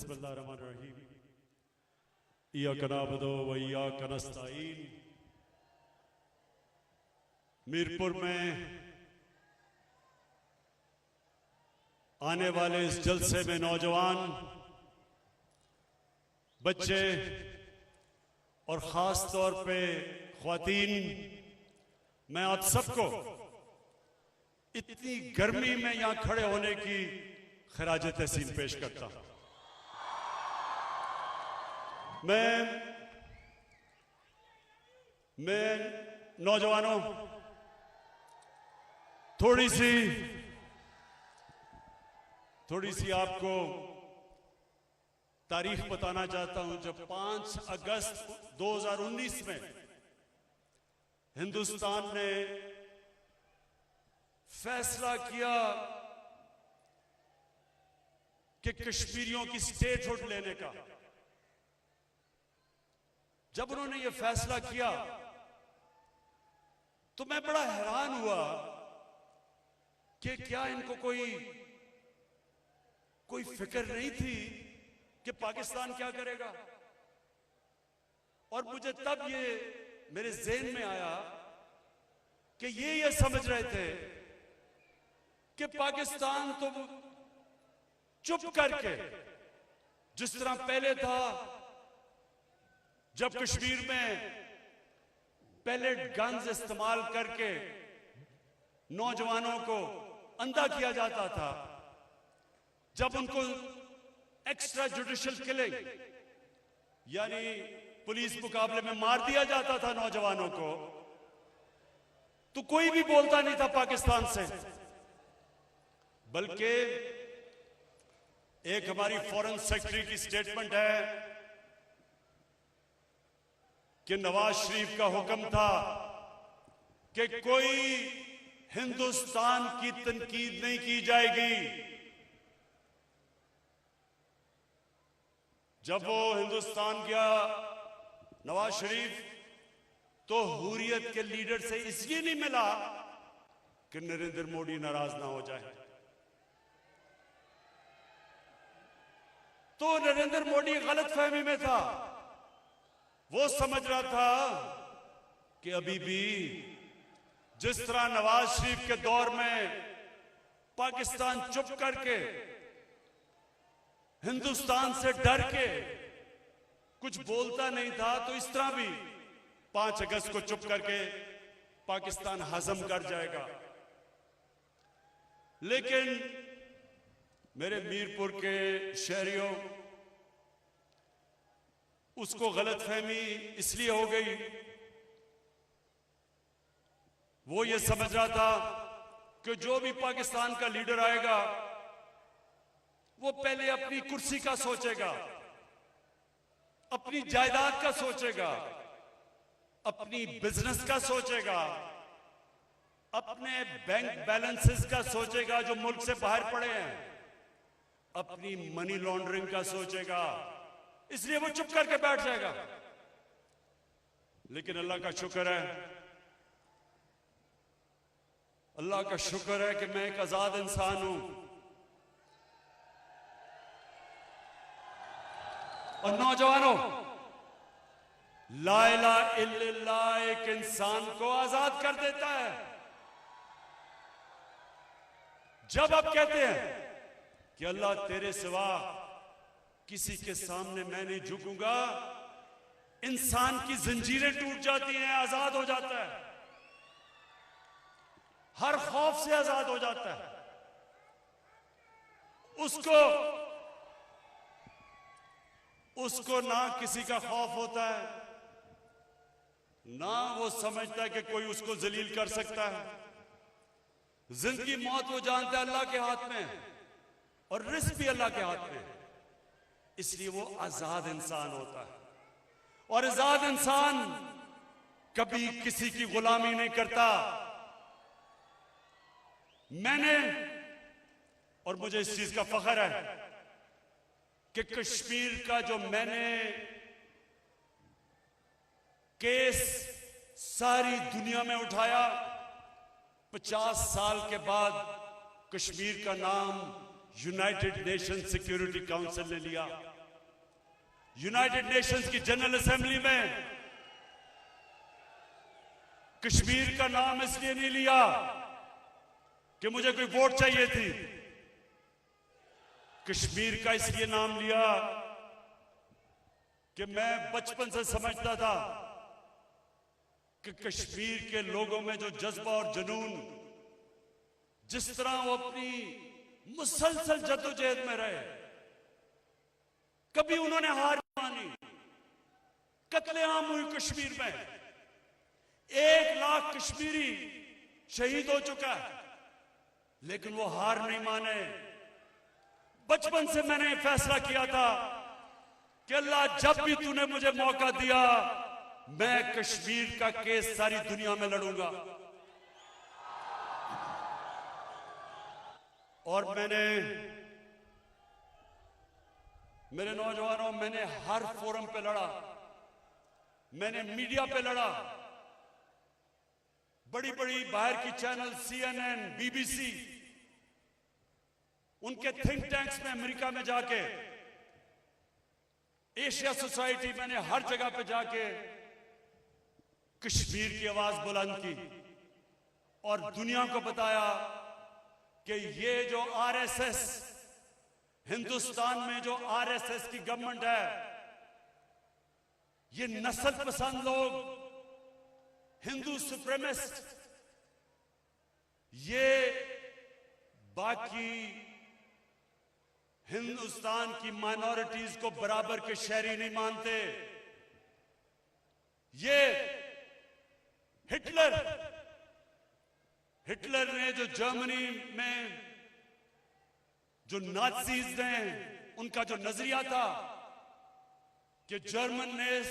बिस्मिल्लाहिर्रहमानिर्रहीम। इय्याका नअबुदु व इय्याका नस्तईन। मीरपुर में आने वाले इस जलसे में नौजवान, बच्चे और ख़ास तौर पे ख्वातीन, मैं आप सबको इतनी गर्मी में यहां खड़े होने की खराज तहसीन पेश करता हूं। मैं नौजवानों थोड़ी सी आपको तारीख बताना चाहता हूं। जब 5 अगस्त 2019 में हिंदुस्तान ने फैसला किया कि कश्मीरियों की स्टेटहुड लेने का, जब उन्होंने ये फैसला किया तो मैं बड़ा हैरान हुआ कि क्या इनको कोई फिक्र नहीं थी कि पाकिस्तान क्या करेगा। और मुझे तब ये मेरे ज़हन में आया कि ये समझ रहे थे कि पाकिस्तान तो चुप करके, जिस तरह पहले था जब कश्मीर में पैलेट गन्स इस्तेमाल करके नौजवानों को अंधा किया जाता था, जब उनको एक्स्ट्रा जुडिशियल किलिंग यानी पुलिस मुकाबले में मार दिया जाता था नौजवानों को, तो कोई भी बोलता नहीं था पाकिस्तान से। बल्कि एक हमारी फॉरेन सेक्रेटरी की स्टेटमेंट है कि नवाज शरीफ का हुक्म था कि कोई हिंदुस्तान की तनकीद नहीं की जाएगी। जब वो हिंदुस्तान गया नवाज शरीफ, तो हुर्रियत के लीडर से इसलिए नहीं मिला कि नरेंद्र मोदी नाराज ना हो जाए। तो नरेंद्र मोदी गलतफहमी में था। वो समझ रहा था कि अभी भी जिस तरह नवाज शरीफ के दौर में पाकिस्तान चुप करके, हिंदुस्तान से डर के कुछ बोलता नहीं था, तो इस तरह भी 5 अगस्त को चुप करके पाकिस्तान हजम कर जाएगा। लेकिन मेरे मीरपुर के शहरियों, उसको गलतफहमी इसलिए हो गई, वो ये समझ रहा था कि जो भी पाकिस्तान का लीडर आएगा वो पहले अपनी कुर्सी का सोचेगा, अपनी जायदाद का सोचेगा, अपनी बिजनेस का सोचेगा, अपने बैंक बैलेंसेस का सोचेगा जो मुल्क से बाहर पड़े हैं, अपनी मनी लॉन्ड्रिंग का सोचेगा। इसलिए वो चुप करके बैठ जाएगा। लेकिन अल्लाह का शुक्र है, अल्लाह का शुक्र है कि मैं एक आजाद इंसान हूं। और नौजवानों, ला इलाहा इल्लल्लाह एक इंसान को आजाद कर देता है। जब आप कहते हैं कि अल्लाह तेरे सिवा किसी के सामने मैं नहीं झुकूंगा, इंसान की जंजीरें टूट जाती हैं, आजाद हो जाता है, हर खौफ से आजाद हो जाता है। उसको ना किसी का खौफ होता है, ना वो समझता है कि कोई उसको जलील कर सकता है। जिंदगी मौत वो जानता है अल्लाह के हाथ में, और रिस्क भी अल्लाह के हाथ में। इसलिए वो आजाद इंसान होता है। और आजाद इंसान कभी किसी की गुलामी नहीं करता। मैंने, और मुझे इस चीज का फख्र है कि कश्मीर का जो मैंने केस सारी दुनिया में उठाया, 50 साल के बाद कश्मीर का नाम यूनाइटेड नेशन सिक्योरिटी काउंसिल ने लिया। यूनाइटेड नेशंस की जनरल असेंबली में कश्मीर का नाम इसलिए नहीं लिया कि मुझे कोई वोट चाहिए थी। कश्मीर का इसलिए नाम लिया कि मैं बचपन से समझता था कि कश्मीर के लोगों में जो जज्बा और जुनून, जिस तरह वो अपनी मुसलसल जद्दोजहद में रहे, कभी उन्होंने हार नहीं मानी। कत्लेआम हुई कश्मीर में, 1 लाख कश्मीरी शहीद हो चुका है, लेकिन वो हार नहीं माने। बचपन से मैंने फैसला किया था कि अल्लाह जब भी तूने मुझे मौका दिया, मैं कश्मीर का केस सारी दुनिया में लड़ूंगा। और मेरे नौजवानों, मैंने हर फोरम पे लड़ा, मैंने मीडिया पे लड़ा, बड़ी बड़ी बाहर की चैनल CNN, BBC, उनके थिंक टैंक्स में अमेरिका में जाके, एशिया सोसाइटी, मैंने हर जगह पे जाके कश्मीर की आवाज बुलंद की और दुनिया को बताया कि ये जो RSS, हिंदुस्तान में जो RSS की गवर्नमेंट है, ये नस्ल पसंद लोग, हिंदू सुप्रीमिस्ट, ये बाकी हिंदुस्तान की माइनॉरिटीज को बराबर के शहरी नहीं मानते। ये हिटलर ने जो जर्मनी में जो नाज़ीज ने, उनका जो नजरिया था कि जर्मन रेस,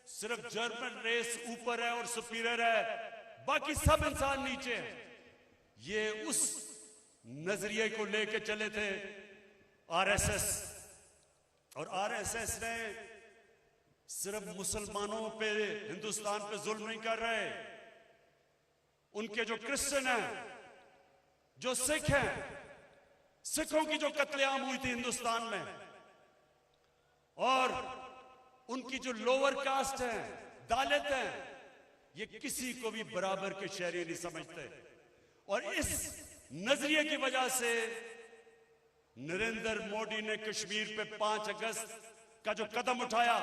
सिर्फ जर्मन रेस ऊपर है और सुपीरियर है, बाकी सब इंसान नीचे है, ये उस नजरिए को लेके चले थे RSS। और RSS ने सिर्फ मुसलमानों पे, हिंदुस्तान पे जुल्म नहीं कर रहे, उनके जो क्रिश्चियन हैं, जो सिख हैं, सिखों की जो कत्लेआम हुई थी हिंदुस्तान में, और उनकी जो लोअर कास्ट है, दलित हैं, ये किसी को भी बराबर के शहरी नहीं समझते। और इस नजरिए की वजह से नरेंद्र मोदी ने कश्मीर पे 5 अगस्त का जो कदम उठाया,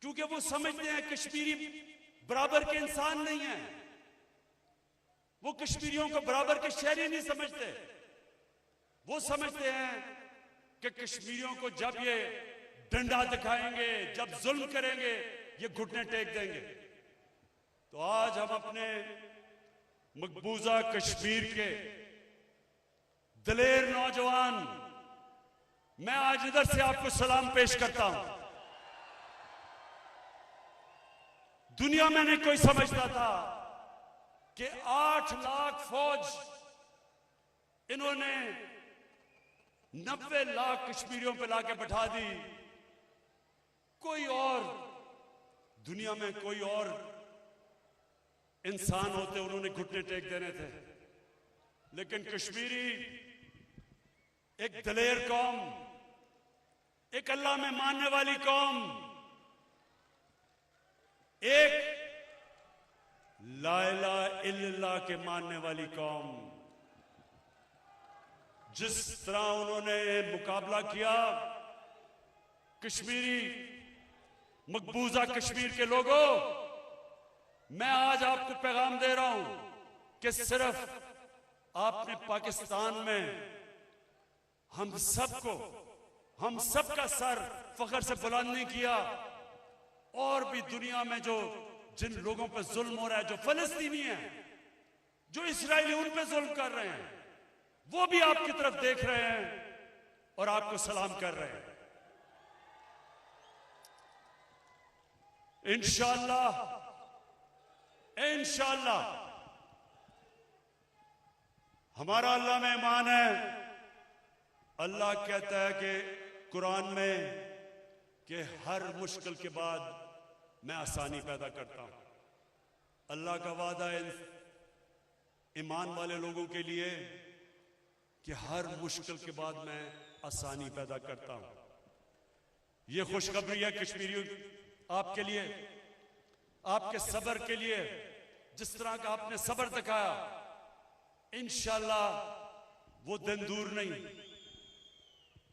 क्योंकि वो समझते हैं कश्मीरी बराबर के इंसान नहीं है, वो कश्मीरियों को बराबर के शहरी नहीं समझते। वो समझते हैं कि कश्मीरियों को जब ये डंडा दिखाएंगे, जब जुल्म करेंगे, ये घुटने टेक देंगे। तो आज हम अपने मकबूजा कश्मीर के दिलेर नौजवान, मैं आज इधर से आपको सलाम पेश करता हूं। दुनिया में नहीं कोई समझता था कि 8 लाख फौज इन्होंने 90 लाख कश्मीरियों पे लाके बैठा दी। कोई और दुनिया में कोई और इंसान होते, उन्होंने घुटने टेक देने थे, लेकिन कश्मीरी एक दलेर कौम, एक अल्लाह में मानने वाली कौम, एक ला इलाहा इल्लल्लाह के मानने वाली कौम, जिस तरह उन्होंने मुकाबला किया, कश्मीरी मकबूजा कश्मीर के लोगों, मैं आज आपको पैगाम दे रहा हूं कि सिर्फ आपने पाकिस्तान में हम सबका सर फख्र से बुलंद नहीं किया, और भी दुनिया में जो जिन लोगों पर जुल्म हो रहा है, जो फलस्तीनी हैं, जो इस्राएली उन पे जुल्म कर रहे हैं, वो भी आपकी तरफ देख रहे हैं और आपको सलाम कर रहे हैं। इंशाअल्लाह हमारा अल्लाह में ईमान है। अल्लाह कहता है कि कुरान में कि हर मुश्किल के बाद मैं आसानी पैदा करता हूं। अल्लाह का वादा है ईमान वाले लोगों के लिए कि हर मुश्किल के बाद मैं आसानी पैदा करता हूं। ये खुशखबरी है कश्मीरियों आपके लिए, आपके सब्र के लिए। जिस तरह का आपने सब्र दिखाया, इंशाल्लाह वो दिन दूर नहीं,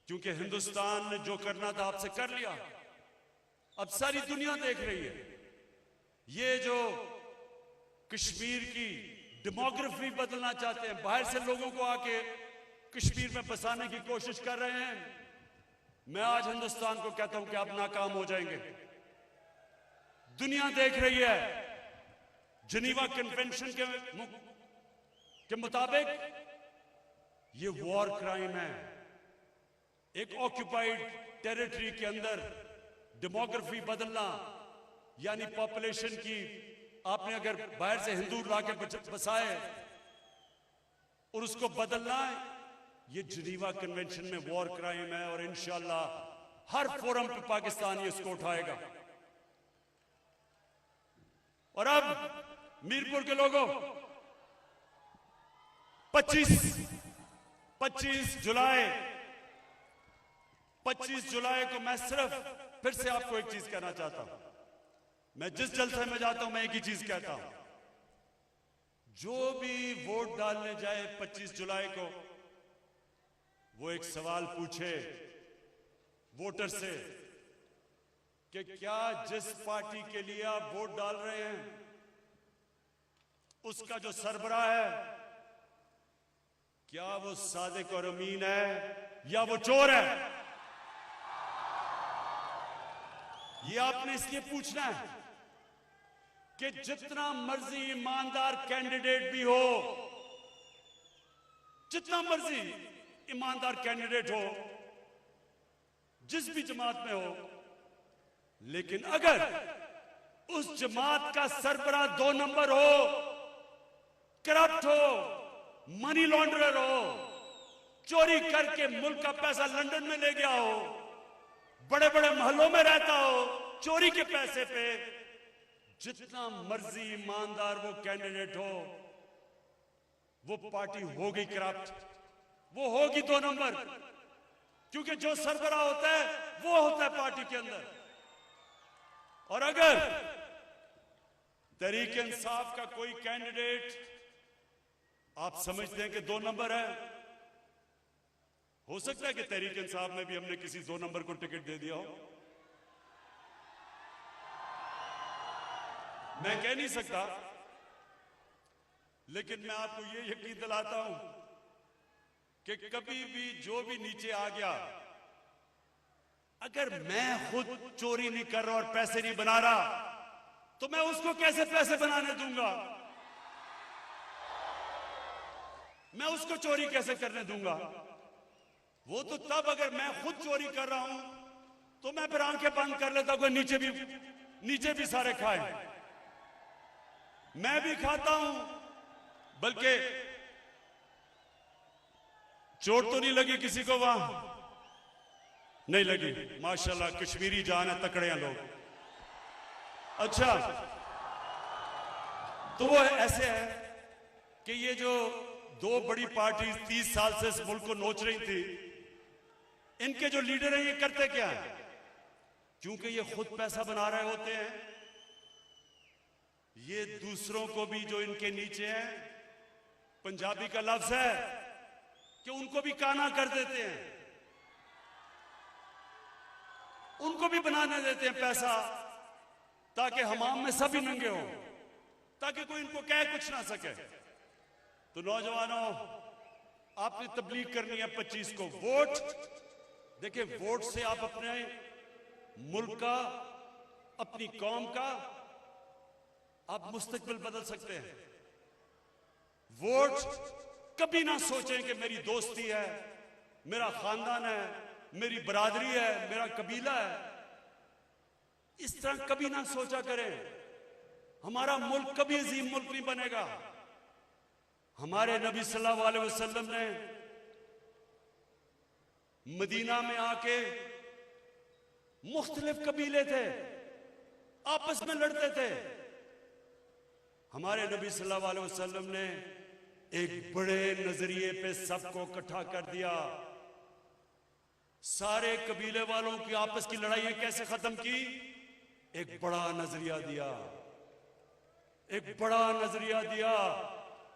क्योंकि हिंदुस्तान ने जो करना था आपसे कर लिया। अब सारी दुनिया देख रही है। ये जो कश्मीर की डेमोग्राफी बदलना चाहते हैं, बाहर से लोगों को आके कश्मीर में बसाने की कोशिश कर रहे हैं, मैं आज हिंदुस्तान को कहता हूं कि आप नाकाम हो जाएंगे। दुनिया देख रही है। जिनीवा कन्वेंशन के मुताबिक ये वॉर क्राइम है। एक ऑक्यूपाइड टेरिटरी के अंदर डेमोग्राफी बदलना, यानी पॉपुलेशन की, आपने अगर बाहर से हिंदू लाके बसाए और उसको बदलना, ये जिनीवा कन्वेंशन में वॉर क्राइम है। और इंशाल्लाह हर फोरम पे पाकिस्तान ये इसको उठाएगा। और अब मीरपुर के लोगों, 25 जुलाई को मैं सिर्फ फिर से आपको एक चीज कहना चाहता हूं। मैं जिस जलसे में जाता हूं मैं एक ही चीज कहता हूं, जो भी वोट डालने जाए 25 जुलाई को, वो एक सवाल पूछे वोटर से कि क्या जिस पार्टी के लिए आप वोट डाल रहे हैं उसका जो सरबराह है, क्या वो सादिक और अमीन है या वो चोर है। ये आपने इसलिए पूछना है कि जितना मर्जी ईमानदार कैंडिडेट भी हो, जितना मर्जी ईमानदार कैंडिडेट हो, जिस भी जमात में हो, लेकिन अगर उस जमात का सरबराह 2 नंबर हो, करप्ट हो, मनी लॉन्ड्रर हो, चोरी करके मुल्क का पैसा लंदन में ले गया हो, बड़े बड़े महलों में रहता हो चोरी के पैसे पे, जितना मर्जी ईमानदार वो कैंडिडेट हो, वो पार्टी होगी करप्ट, वो होगी 2 नंबर। क्योंकि जो सरबराह होता है वो होता है पार्टी के अंदर। और अगर तहरीक इंसाफ का कोई कैंडिडेट आप समझते हैं कि 2 नंबर है, हो सकता है कि तहरीक इंसाफ में भी हमने किसी 2 नंबर को टिकट दे दिया हो, मैं कह नहीं सकता, लेकिन मैं आपको ये यकीन दिलाता हूं कि कभी भी जो भी नीचे आ गया, अगर मैं खुद चोरी नहीं कर रहा और पैसे नहीं बना रहा, तो मैं उसको कैसे पैसे बनाने दूंगा? मैं उसको चोरी कैसे करने दूंगा? वो तो तब अगर मैं खुद चोरी कर रहा हूं तो मैं फिर आंखें बंद कर लेता हूं, नीचे भी सारे खाए, मैं भी खाता हूं, बल्कि चोट तो नहीं लगी किसी को, वहां नहीं लगी, माशाल्लाह कश्मीरी जान है, तकड़े हैं लोग। अच्छा, तो वो ऐसे है कि ये जो 2 बड़ी पार्टी 30 साल से इस मुल्क को नोच रही थी, इनके जो लीडर हैं ये करते क्या है? क्योंकि ये खुद पैसा बना रहे होते हैं, ये दूसरों को भी जो इनके नीचे हैं, पंजाबी का लफ्ज है कि उनको भी काना कर देते हैं, उनको भी बनाने देते हैं पैसा, ताकि हमाम में सभी नंगे हों, ताकि कोई इनको कह कुछ ना सके। तो नौजवानों, आपने तबलीग करनी है 25 को। वोट, देखिए, वोट से आप अपने मुल्क का, अपनी कौम का आप मुस्तकबिल बदल सकते हैं। वोट कभी ना सोचें कि मेरी दोस्ती है, मेरा खानदान है, मेरी बरादरी है, मेरा कबीला है, इस तरह कभी ना सोचा करें। हमारा मुल्क कभी अजीम मुल्क नहीं बनेगा। हमारे नबी सल्लल्लाहु अलैहि वसल्लम ने मदीना में आके, मुख्तलिफ कबीले थे, आपस में लड़ते थे, हमारे नबी सल्लल्लाहु अलैहि वसल्लम ने एक बड़े नजरिए पे सबको इकट्ठा कर दिया, सारे कबीले वालों की आपस की लड़ाइयां कैसे खत्म की? एक बड़ा नजरिया दिया, एक बड़ा नजरिया दिया,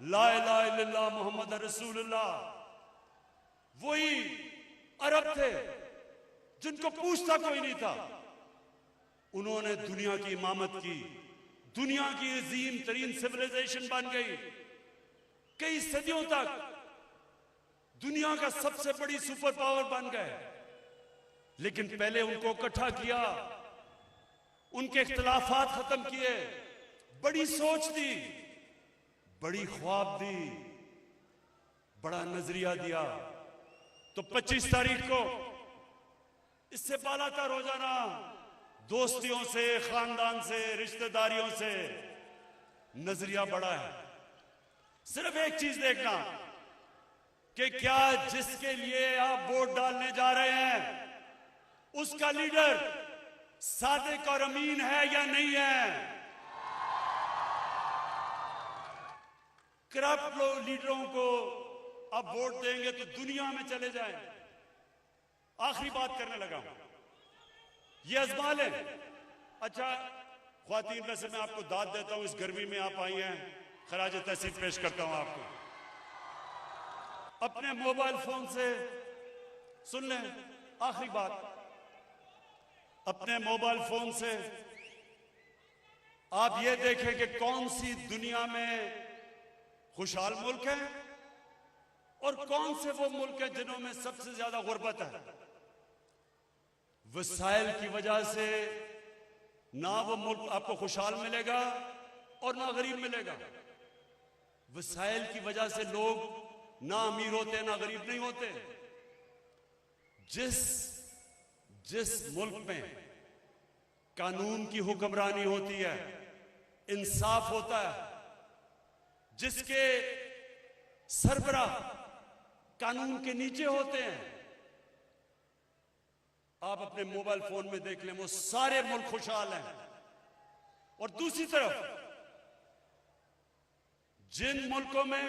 ला इलाहा इल्लल्लाह मोहम्मद रसूलुल्लाह। वही अरब थे जिनको पूछता कोई नहीं था, उन्होंने दुनिया की इमामत की, दुनिया की अजीम तरीन सिविलाइजेशन बन गई। कई सदियों तक दुनिया का सबसे बड़ी सुपर पावर बन गए। लेकिन पहले उनको इकट्ठा किया, उनके इख्तिलाफात खत्म किए, बड़ी सोच दी, बड़ी ख्वाब दी, बड़ा नजरिया दिया। तो 25 तारीख को इससे बालातर हो जाना, दोस्तियों से, खानदान से, रिश्तेदारियों से नजरिया बड़ा है। सिर्फ एक चीज देखना कि क्या जिसके लिए आप वोट डालने जा रहे हैं उसका लीडर सादिक और अमीन है या नहीं है। करप्ट लीडरों को अब वोट देंगे तो दुनिया में चले जाएं। आखिरी बात करने लगा हूं, ये आजमा लें। अच्छा ख्वातीन, वैसे मैं आपको दाद देता हूं, इस गर्मी में आप आई हैं, खराज तहसीन पेश करता हूं आपको। अपने मोबाइल फोन से सुन लें, आखिरी बात, अपने मोबाइल फोन से आप ये देखें कि कौन सी दुनिया में खुशहाल मुल्क है और कौन से वो मुल्क है जिन्हों में सबसे ज्यादा गुर्बत है। वसाइल की वजह से ना वो मुल्क आपको खुशहाल मिलेगा और ना गरीब मिलेगा। वसाइल की वजह से लोग ना अमीर होते ना गरीब नहीं होते। जिस मुल्क में कानून की हुक्मरानी होती है, इंसाफ होता है, जिसके सरबराह कानून के नीचे होते हैं, आप अपने मोबाइल फोन में देख लें, वो सारे मुल्क खुशहाल हैं। और दूसरी तरफ जिन मुल्कों में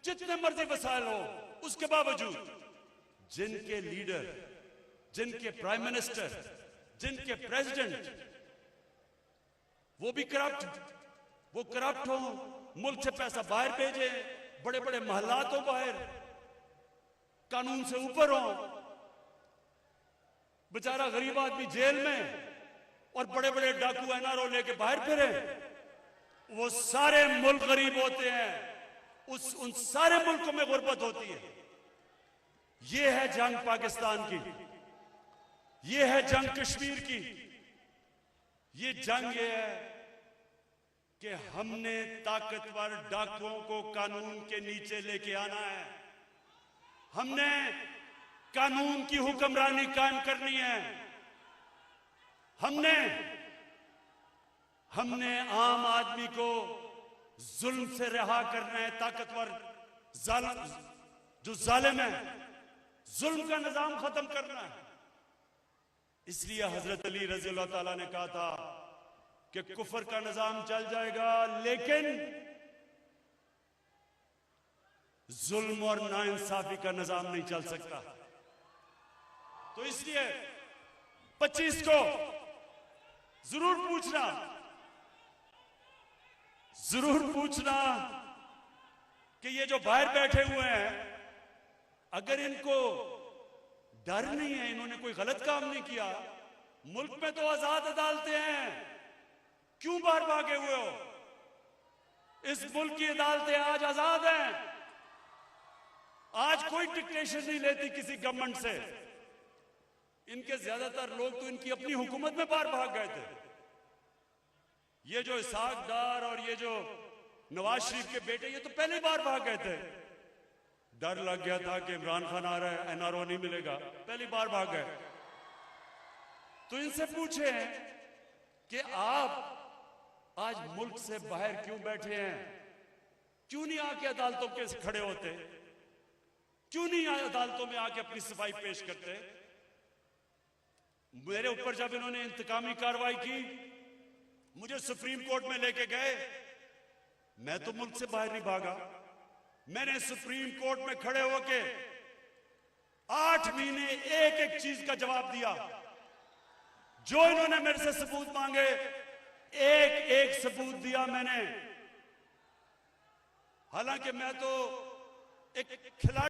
जितने मर्जी वसाइल हो, उसके बावजूद जिनके लीडर, जिनके प्राइम मिनिस्टर, जिनके प्रेसिडेंट वो भी करप्ट हो, मुल्क से पैसा बाहर भेजे, बड़े बड़े महलातों बाहर, कानून से ऊपर हो, बेचारा गरीब आदमी जेल में और बड़े बड़े डाकू एनआरओ लेके बाहर फिरे, वो सारे मुल्क गरीब होते हैं। उन सारे मुल्कों में गुर्बत होती है। ये है जंग पाकिस्तान की, ये है जंग कश्मीर की। ये जंग ये है कि हमने ताकतवर डाकुओं को कानून के नीचे लेके आना है। हमने कानून की हुक्मरानी कायम करनी है। हमने आम आदमी को जुल्म से रिहा करना है। ताकतवर जो जालिम है, जुल्म का निजाम खत्म करना है। इसलिए हजरत अली रज़ी अल्लाह ताला ने कहा था कि कुफर का निजाम चल जाएगा, लेकिन जुल्म और नाइंसाफी का निजाम नहीं चल सकता। तो इसलिए 25 को जरूर पूछना कि ये जो बाहर बैठे हुए हैं, अगर इनको डर नहीं है, इन्होंने कोई गलत काम नहीं किया, मुल्क में तो आजाद अदालतें हैं, क्यों बाहर भागे हुए हो? इस मुल्क की अदालतें आज आजाद हैं। आज कोई डिक्टेशन नहीं लेती किसी गवर्नमेंट से। इनके ज्यादातर लोग तो इनकी अपनी हुकूमत में बाहर भाग गए थे। ये जो इसहाक डार और ये जो नवाज शरीफ के बेटे, ये तो पहले ही बाहर भाग गए थे। डर लग गया था कि इमरान खान आ रहा है, एनआरओ नहीं मिलेगा, पहले बाहर भाग गए। तो इनसे पूछे कि आप आज मुल्क से बाहर क्यों बैठे हैं? क्यों नहीं आके अदालतों के खड़े होते? क्यों नहीं अदालतों में आके अपनी सफाई पेश करते? मेरे ऊपर जब इन्होंने इंतकामी कार्रवाई की, मुझे सुप्रीम कोर्ट में लेके गए, मैं तो मुल्क से बाहर नहीं भागा। मैंने सुप्रीम कोर्ट में खड़े होके 8 महीने एक एक चीज का जवाब दिया। जो इन्होंने मेरे से सबूत मांगे, एक एक सबूत दिया मैंने। हालांकि मैं तो एक खिलाड़ी